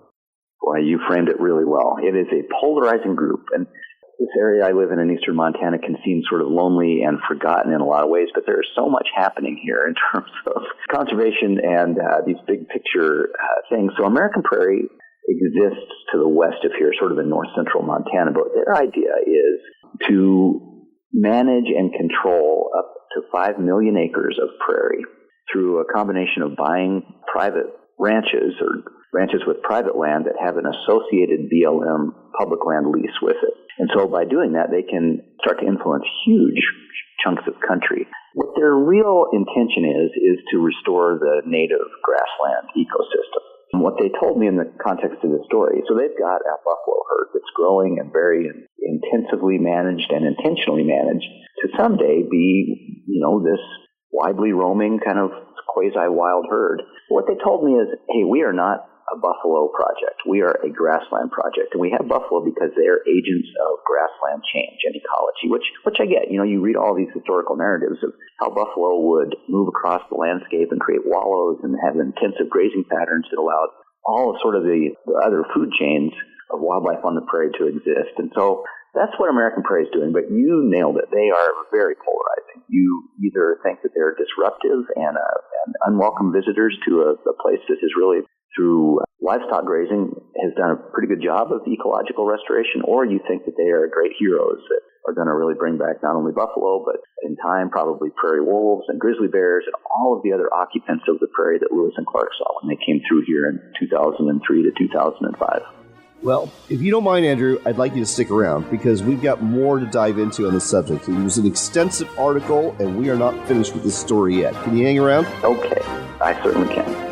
Boy, you framed it really well. It is a polarizing group. And this area I live in eastern Montana can seem sort of lonely and forgotten in a lot of ways, but there's so much happening here in terms of conservation and these big picture things. So American Prairie exists to the west of here, sort of in north central Montana, but their idea is to manage and control up to 5 million acres of prairie through a combination of buying private ranches or ranches with private land that have an associated BLM public land lease with it. And so by doing that, they can start to influence huge chunks of country. What their real intention is to restore the native grassland ecosystem. And what they told me in the context of the story, so they've got a buffalo herd that's growing and very intensively managed and intentionally managed to someday be, this widely roaming kind of quasi-wild herd. What they told me is, hey, we are not a buffalo project. We are a grassland project. And we have buffalo because they are agents of grassland change and ecology, which I get. You read all these historical narratives of how buffalo would move across the landscape and create wallows and have intensive grazing patterns that allowed all of sort of the other food chains of wildlife on the prairie to exist. And so that's what American prairie is doing, but you nailed it. They are very polarizing. You either think that they're disruptive and unwelcome visitors to a place that is really, through livestock grazing, has done a pretty good job of ecological restoration, or you think that they are great heroes that are going to really bring back not only buffalo, but in time probably prairie wolves and grizzly bears and all of the other occupants of the prairie that Lewis and Clark saw when they came through here in 2003 to 2005. Well, if you don't mind, Andrew, I'd like you to stick around because we've got more to dive into on this subject. It was an extensive article, and we are not finished with this story yet. Can you hang around? Okay, I certainly can.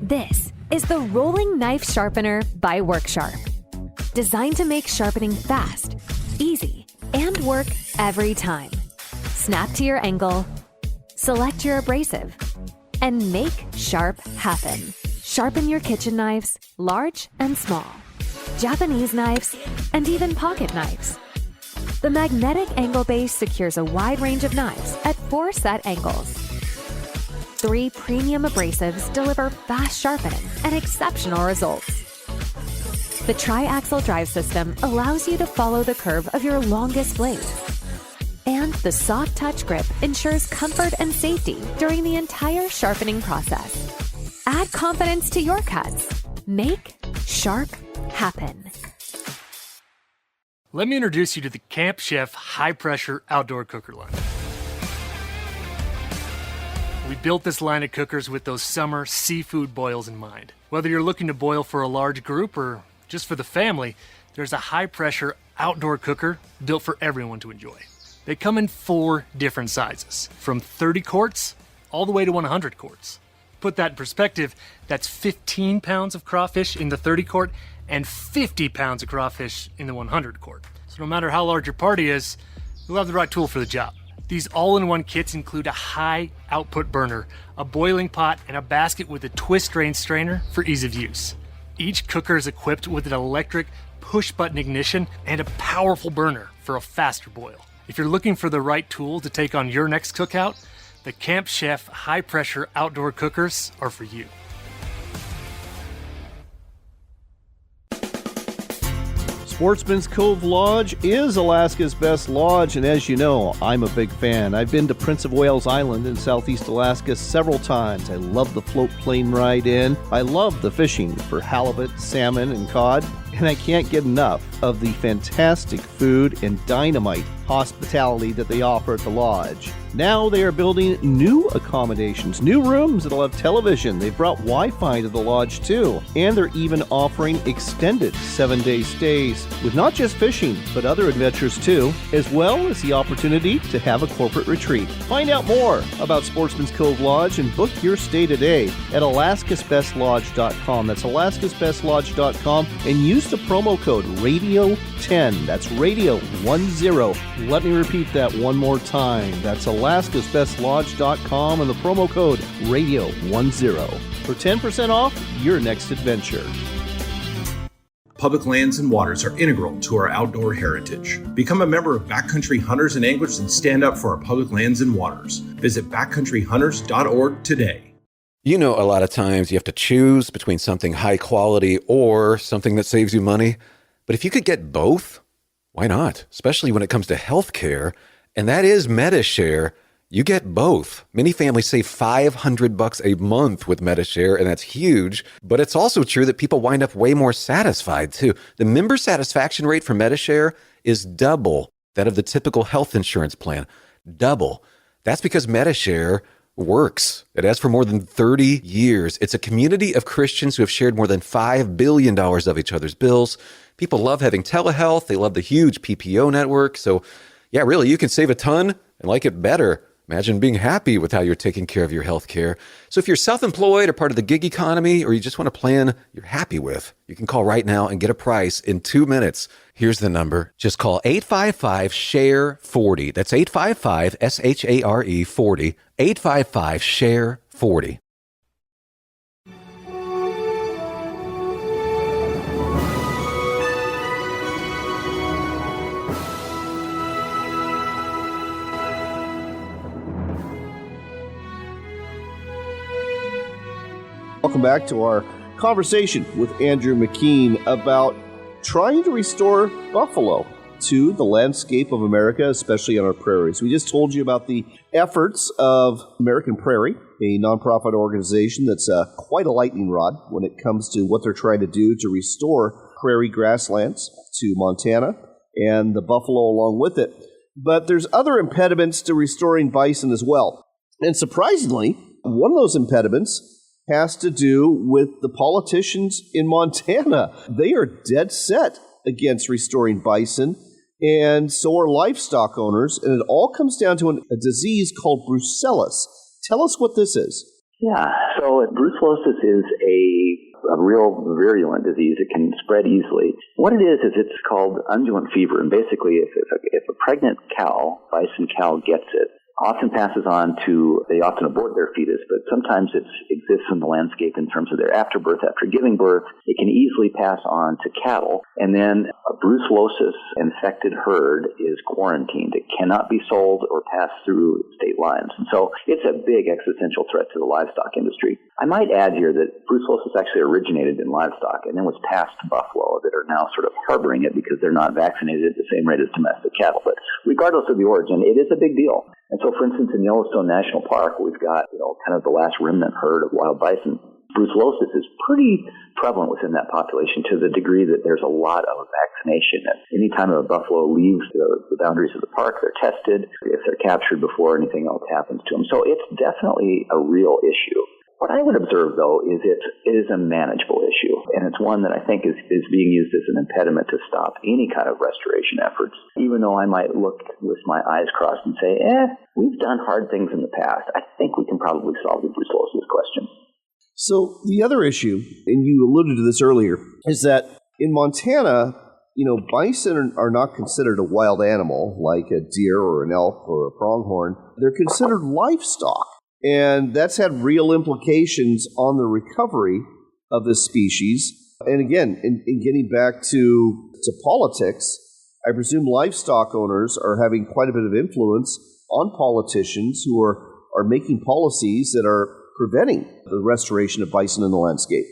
This is the Rolling Knife Sharpener by WorkSharp. Designed to make sharpening fast, easy, and work every time. Snap to your angle, select your abrasive, and make sharp happen. Sharpen your kitchen knives, large and small, Japanese knives, and even pocket knives. The magnetic angle base secures a wide range of knives at 4 set angles. 3 premium abrasives deliver fast sharpening and exceptional results. The tri-axle drive system allows you to follow the curve of your longest blade. And the soft touch grip ensures comfort and safety during the entire sharpening process. Add confidence to your cuts. Make sharp happen. Let me introduce you to the Camp Chef high-pressure outdoor cooker line. We built this line of cookers with those summer seafood boils in mind. Whether you're looking to boil for a large group or just for the family, there's a high-pressure outdoor cooker built for everyone to enjoy. They come in 4 different sizes, from 30 quarts all the way to 100 quarts. Put that in perspective, that's 15 pounds of crawfish in the 30 quart and 50 pounds of crawfish in the 100 quart. So no matter how large your party is, you'll have the right tool for the job. These all-in-one kits include a high-output burner, a boiling pot, and a basket with a twist-drain strainer for ease of use. Each cooker is equipped with an electric push-button ignition and a powerful burner for a faster boil. If you're looking for the right tool to take on your next cookout, the Camp Chef high-pressure outdoor cookers are for you. Sportsman's Cove Lodge is Alaska's best lodge, and as you know, I'm a big fan. I've been to Prince of Wales Island in southeast Alaska several times. I love the float plane ride in. I love the fishing for halibut, salmon, and cod, and I can't get enough of the fantastic food and dynamite hospitality that they offer at the lodge. Now they are building new accommodations, new rooms that'll have television. They've brought Wi-Fi to the lodge too, and they're even offering extended 7-day stays with not just fishing, but other adventures too, as well as the opportunity to have a corporate retreat. Find out more about Sportsman's Cove Lodge and book your stay today at alaskasbestlodge.com. That's alaskasbestlodge.com, and use the promo code RADIO10. That's Radio 10. Let me repeat that one more time. That's alaskasbestlodge.com and the promo code RADIO10 for 10% off your next adventure. Public lands and waters are integral to our outdoor heritage. Become a member of Backcountry Hunters and Anglers and stand up for our public lands and waters. Visit backcountryhunters.org today. You know, a lot of times you have to choose between something high quality or something that saves you money. But if you could get both, why not? Especially when it comes to healthcare, and that is MediShare. You get both. Many families save $500 a month with MediShare, and that's huge. But it's also true that people wind up way more satisfied too. The member satisfaction rate for MediShare is double that of the typical health insurance plan. Double. That's because MediShare works. It has for more than 30 years. It's a community of Christians who have shared more than $5 billion of each other's bills. People love having telehealth. They love the huge PPO network. So, yeah, really, you can save a ton and like it better. Imagine being happy with how you're taking care of your health care. So if you're self-employed or part of the gig economy, or you just want a plan you're happy with, you can call right now and get a price in 2 minutes. Here's the number. Just call 855-SHARE-40. That's 855-SHARE-40. 855-SHARE-40. Welcome back to our conversation with Andrew McKean about trying to restore buffalo to the landscape of America, especially on our prairies. We just told you about the efforts of American Prairie, a nonprofit organization that's quite a lightning rod when it comes to what they're trying to do to restore prairie grasslands to Montana and the buffalo along with it. But there's other impediments to restoring bison as well. And surprisingly, one of those impediments has to do with the politicians in Montana. They are dead set against restoring bison, and so are livestock owners, and it all comes down to a disease called brucellosis. Tell us what this is. Yeah, so brucellosis is a real virulent disease. It can spread easily. What it is it's called undulant fever, and basically if a pregnant cow, bison cow, gets it, often passes on to, they often abort their fetus, but sometimes it exists in the landscape in terms of their afterbirth. After giving birth, it can easily pass on to cattle, and then a brucellosis-infected herd is quarantined. It cannot be sold or pass through state lines, and so it's a big existential threat to the livestock industry. I might add here that brucellosis actually originated in livestock and then was passed to buffalo that are now sort of harboring it because they're not vaccinated at the same rate as domestic cattle. But regardless of the origin, it is a big deal. And so, for instance, in Yellowstone National Park, we've got, kind of the last remnant herd of wild bison. Brucellosis is pretty prevalent within that population to the degree that there's a lot of vaccination. Any time a buffalo leaves the boundaries of the park, they're tested. If they're captured before anything else happens to them. So it's definitely a real issue. What I would observe, though, is it is a manageable issue, and it's one that I think is being used as an impediment to stop any kind of restoration efforts, even though I might look with my eyes crossed and say, we've done hard things in the past. I think we can probably solve the brucellosis question. So the other issue, and you alluded to this earlier, is that in Montana, bison are not considered a wild animal like a deer or an elk or a pronghorn. They're considered livestock. And that's had real implications on the recovery of this species. And again, in getting back to politics, I presume livestock owners are having quite a bit of influence on politicians who are making policies that are preventing the restoration of bison in the landscape.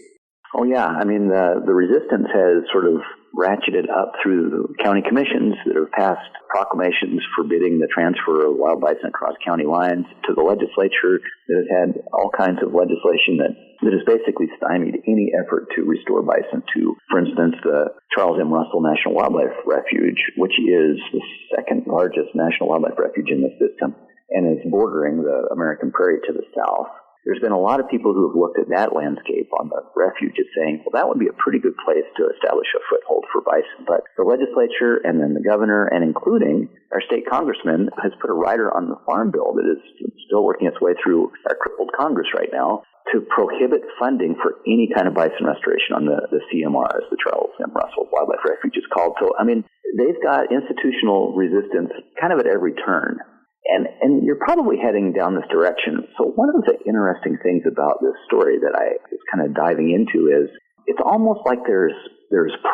Oh, yeah. I mean, the resistance has sort of ratcheted up through the county commissions that have passed proclamations forbidding the transfer of wild bison across county lines, to the legislature that has had all kinds of legislation that has basically stymied any effort to restore bison to, for instance, the Charles M. Russell National Wildlife Refuge, which is the second largest national wildlife refuge in the system and is bordering the American Prairie to the south. There's been a lot of people who have looked at that landscape on the refuge as saying, well, that would be a pretty good place to establish a foothold for bison. But the legislature and then the governor, and including our state congressman, has put a rider on the farm bill that is still working its way through our crippled Congress right now to prohibit funding for any kind of bison restoration on the CMR, as the Charles M. Russell Wildlife Refuge is called. So, I mean, they've got institutional resistance kind of at every turn. And you're probably heading down this direction. So one of the interesting things about this story that I was kind of diving into is it's almost like there's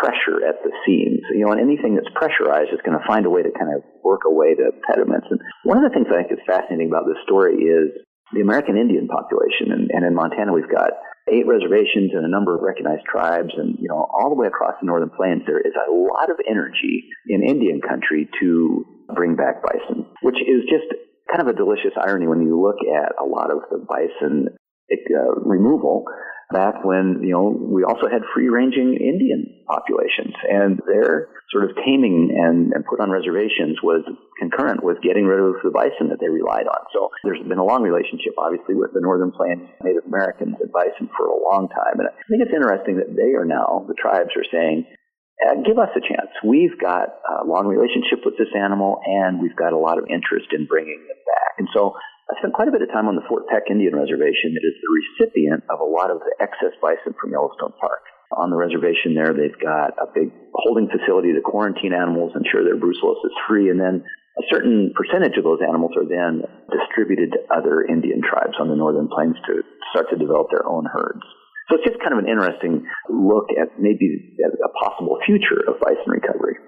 pressure at the seams. And anything that's pressurized is going to find a way to kind of work away the impediments. And one of the things I think is fascinating about this story is the American Indian population. And in Montana, we've got 8 reservations and a number of recognized tribes, and all the way across the Northern Plains, there is a lot of energy in Indian country to bring back bison, which is just kind of a delicious irony when you look at a lot of the bison removal back when, we also had free-ranging Indian populations, and their sort of taming and put on reservations was concurrent with getting rid of the bison that they relied on. So there's been a long relationship, obviously, with the Northern Plains Native Americans and bison for a long time. And I think it's interesting that they are now, the tribes are saying, give us a chance. We've got a long relationship with this animal, and we've got a lot of interest in bringing them back. And so I spent quite a bit of time on the Fort Peck Indian Reservation. It is the recipient of a lot of the excess bison from Yellowstone Park. On the reservation there, they've got a big holding facility to quarantine animals, ensure their brucellosis is free, and then a certain percentage of those animals are then distributed to other Indian tribes on the Northern Plains to start to develop their own herds. So it's just kind of an interesting look at maybe a possible future of bison recovery.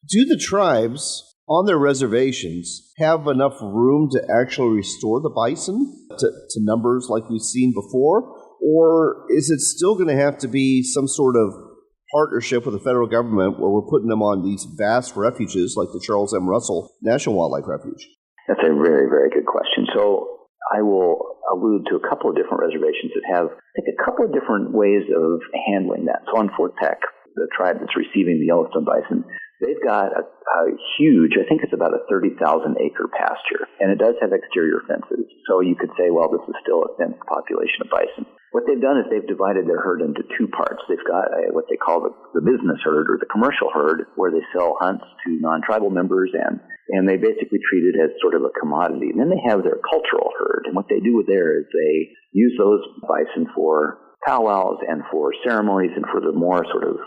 Do the tribes on their reservations have enough room to actually restore the bison to numbers like we've seen before? Or is it still going to have to be some sort of partnership with the federal government where we're putting them on these vast refuges like the Charles M. Russell National Wildlife Refuge? That's a very, very good question. So I will allude to a couple of different reservations that have, I think, a couple of different ways of handling that. So on Fort Peck, the tribe that's receiving the Yellowstone bison, they've got a huge, I think it's about a 30,000-acre pasture, and it does have exterior fences. So you could say, well, this is still a fenced population of bison. What they've done is they've divided their herd into two parts. They've got what they call the business herd or the commercial herd, where they sell hunts to non-tribal members, and they basically treat it as sort of a commodity. And then they have their cultural herd, and what they do there is they use those bison for powwows and for ceremonies and for the more sort of,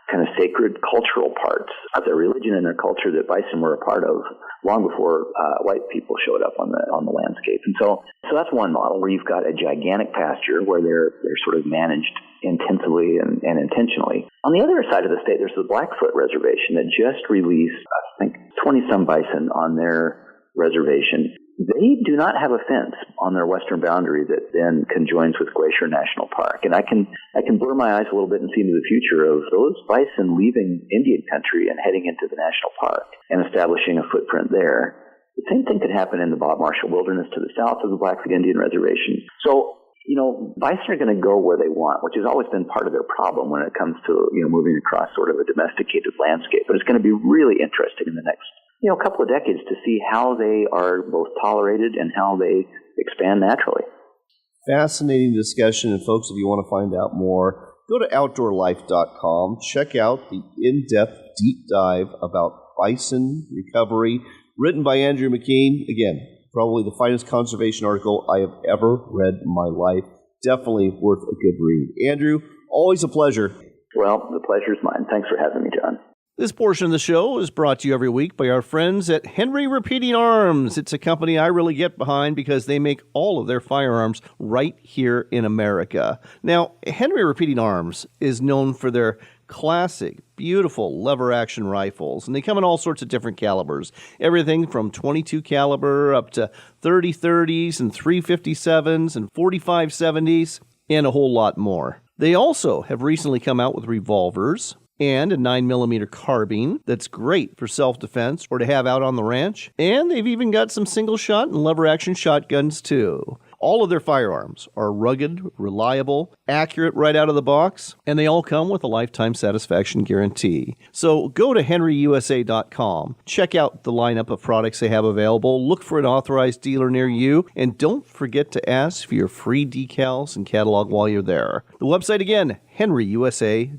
kind of sacred cultural parts of their religion and their culture that bison were a part of long before white people showed up on the landscape. And so that's one model where you've got a gigantic pasture where they're sort of managed intensively and intentionally. On the other side of the state, there's the Blackfoot Reservation that just released, I think, 20-some bison on their reservation. They do not have a fence on their western boundary that then conjoins with Glacier National Park. And I can blur my eyes a little bit and see into the future of those bison leaving Indian country and heading into the national park and establishing a footprint there. The same thing could happen in the Bob Marshall Wilderness to the south of the Blackfoot Indian Reservation. So, bison are going to go where they want, which has always been part of their problem when it comes to, moving across sort of a domesticated landscape. But it's going to be really interesting in the next a couple of decades to see how they are both tolerated and how they expand naturally. Fascinating discussion, and folks, if you want to find out more, go to outdoorlife.com. Check out the in-depth deep dive about bison recovery, written by Andrew McKean. Again, probably the finest conservation article I have ever read in my life. Definitely worth a good read. Andrew, always a pleasure. Well, the pleasure is mine. Thanks for having me, John. This portion of the show is brought to you every week by our friends at Henry Repeating Arms. It's a company I really get behind because they make all of their firearms right here in America. Now, Henry Repeating Arms is known for their classic, beautiful lever-action rifles, and they come in all sorts of different calibers. Everything from .22 caliber up to 30-30s and 357s and 45-70s and a whole lot more. They also have recently come out with revolvers and a 9mm carbine that's great for self-defense or to have out on the ranch. And they've even got some single-shot and lever-action shotguns, too. All of their firearms are rugged, reliable, accurate right out of the box, and they all come with a lifetime satisfaction guarantee. So go to henryusa.com, check out the lineup of products they have available, look for an authorized dealer near you, and don't forget to ask for your free decals and catalog while you're there. The website again, henryusa.com.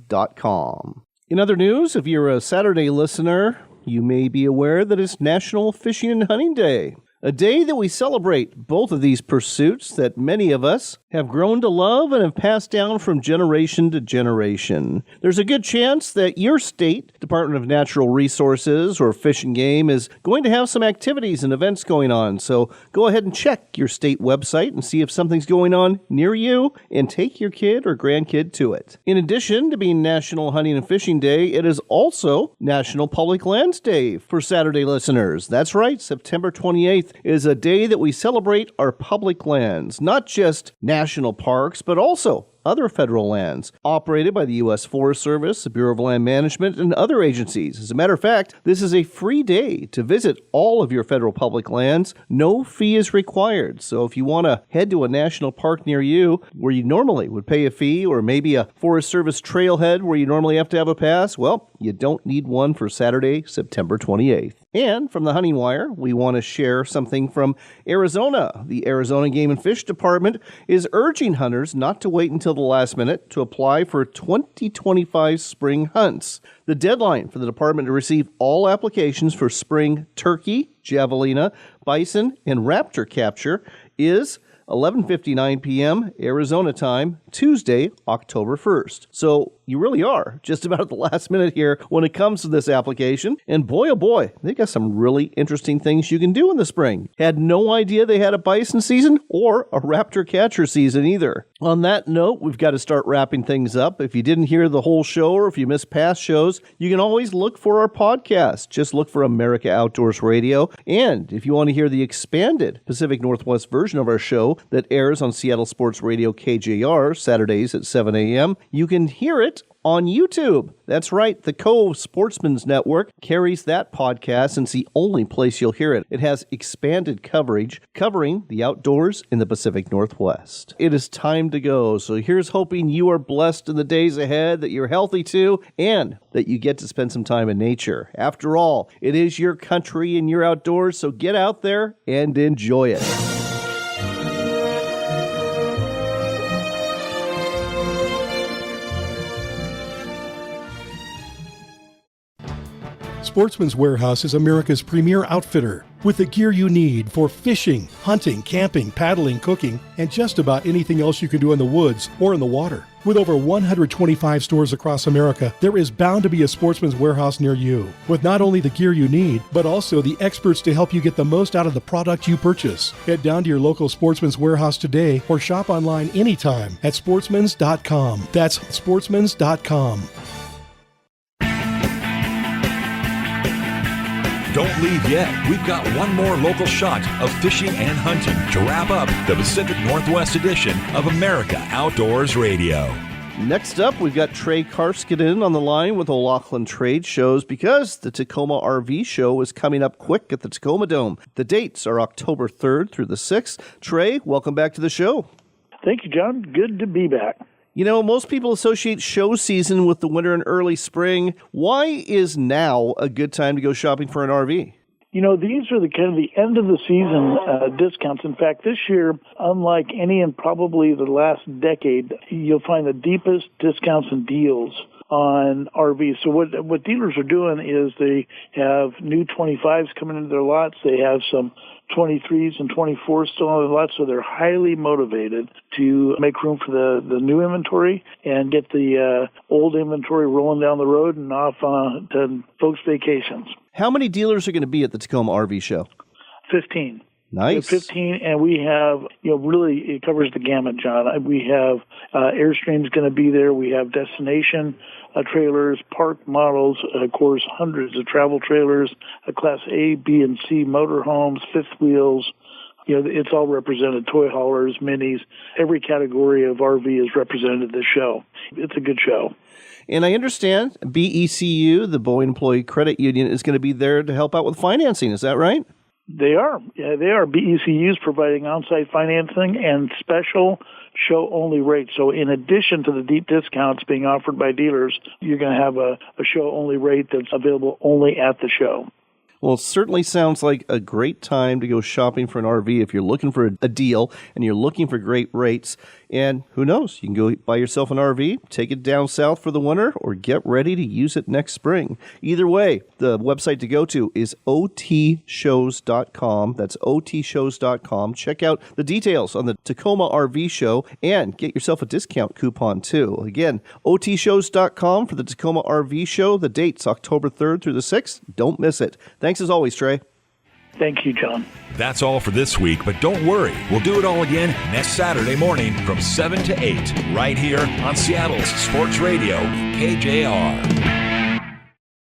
In other news, if you're a Saturday listener, you may be aware that it's National Fishing and Hunting Day. A day that we celebrate both of these pursuits that many of us have grown to love and have passed down from generation to generation. There's a good chance that your state Department of Natural Resources or Fish and Game is going to have some activities and events going on. So go ahead and check your state website and see if something's going on near you and take your kid or grandkid to it. In addition to being National Hunting and Fishing Day, it is also National Public Lands Day for Saturday listeners. That's right, September 28th is a day that we celebrate our public lands, not just national parks, but also other federal lands, operated by the U.S. Forest Service, the Bureau of Land Management, and other agencies. As a matter of fact, this is a free day to visit all of your federal public lands. No fee is required. So if you want to head to a national park near you where you normally would pay a fee, or maybe a Forest Service trailhead where you normally have to have a pass, well, you don't need one for Saturday, September 28th. And from the Hunting Wire, we want to share something from Arizona. The Arizona Game and Fish Department is urging hunters not to wait until the last minute to apply for 2025 spring hunts. The deadline for the department to receive all applications for spring turkey, javelina, bison, and raptor capture is 11:59 p.m. Arizona time, Tuesday, October 1st. So you really are just about at the last minute here when it comes to this application. And boy, oh boy, they got some really interesting things you can do in the spring. Had no idea they had a bison season or a raptor catcher season either. On that note, we've got to start wrapping things up. If you didn't hear the whole show or if you missed past shows, you can always look for our podcast. Just look for America Outdoors Radio. And if you want to hear the expanded Pacific Northwest version of our show that airs on Seattle Sports Radio KJR Saturdays at 7 a.m., you can hear it on YouTube. That's right, the Cove Sportsman's Network carries that podcast, and it's the only place you'll hear it. It has expanded coverage covering the outdoors in the Pacific Northwest. It is time to go, so here's hoping you are blessed in the days ahead, that you're healthy too, and that you get to spend some time in nature. After all, it is your country and your outdoors, so get out there and enjoy it. Sportsman's Warehouse is America's premier outfitter with the gear you need for fishing, hunting, camping, paddling, cooking, and just about anything else you can do in the woods or in the water. With over 125 stores across America, there is bound to be a Sportsman's Warehouse near you, with not only the gear you need, but also the experts to help you get the most out of the product you purchase. Head down to your local Sportsman's Warehouse today or shop online anytime at sportsmans.com. That's sportsmans.com. Don't leave yet. We've got one more local shot of fishing and hunting to wrap up the Pacific Northwest edition of America Outdoors Radio. Next up, we've got Trey Carskadon on the line with O'Loughlin Trade Shows because the Tacoma RV Show is coming up quick at the Tacoma Dome. The dates are October 3rd through the 6th. Trey, welcome back to the show. Thank you, John. Good to be back. You know, most people associate show season with the winter and early spring. Why is now a good time to go shopping for an RV? You know, these are the kind of the end of the season discounts. In fact, this year, unlike any in probably the last decade, you'll find the deepest discounts and deals on RVs. So what dealers are doing is they have new 25s coming into their lots. They have some 23s and 24s still on the lot, so they're highly motivated to make room for the new inventory and get the old inventory rolling down the road and off to folks' vacations. How many dealers are going to be at the Tacoma RV Show? 15. Nice. 15, and we have, really it covers the gamut, John. We have Airstream's going to be there. We have destination trailers, park models, of course, hundreds of travel trailers, Class A, B, and C motorhomes, fifth wheels. It's all represented, toy haulers, minis. Every category of RV is represented at this show. It's a good show. And I understand BECU, the Boeing Employee Credit Union, is going to be there to help out with financing. Is that right? They are. Yeah, they are. BECUs providing on-site financing and special show-only rates. So in addition to the deep discounts being offered by dealers, you're going to have a show-only rate that's available only at the show. Well, it certainly sounds like a great time to go shopping for an RV if you're looking for a deal and you're looking for great rates. And who knows, you can go buy yourself an RV, take it down south for the winter, or get ready to use it next spring. Either way, the website to go to is otshows.com. That's otshows.com. Check out the details on the Tacoma RV Show and get yourself a discount coupon too. Again, otshows.com for the Tacoma RV Show. The date's October 3rd through the 6th. Don't miss it. Thanks as always, Trey. Thank you, John. That's all for this week, but don't worry. We'll do it all again next Saturday morning from 7 to 8, right here on Seattle's Sports Radio, KJR.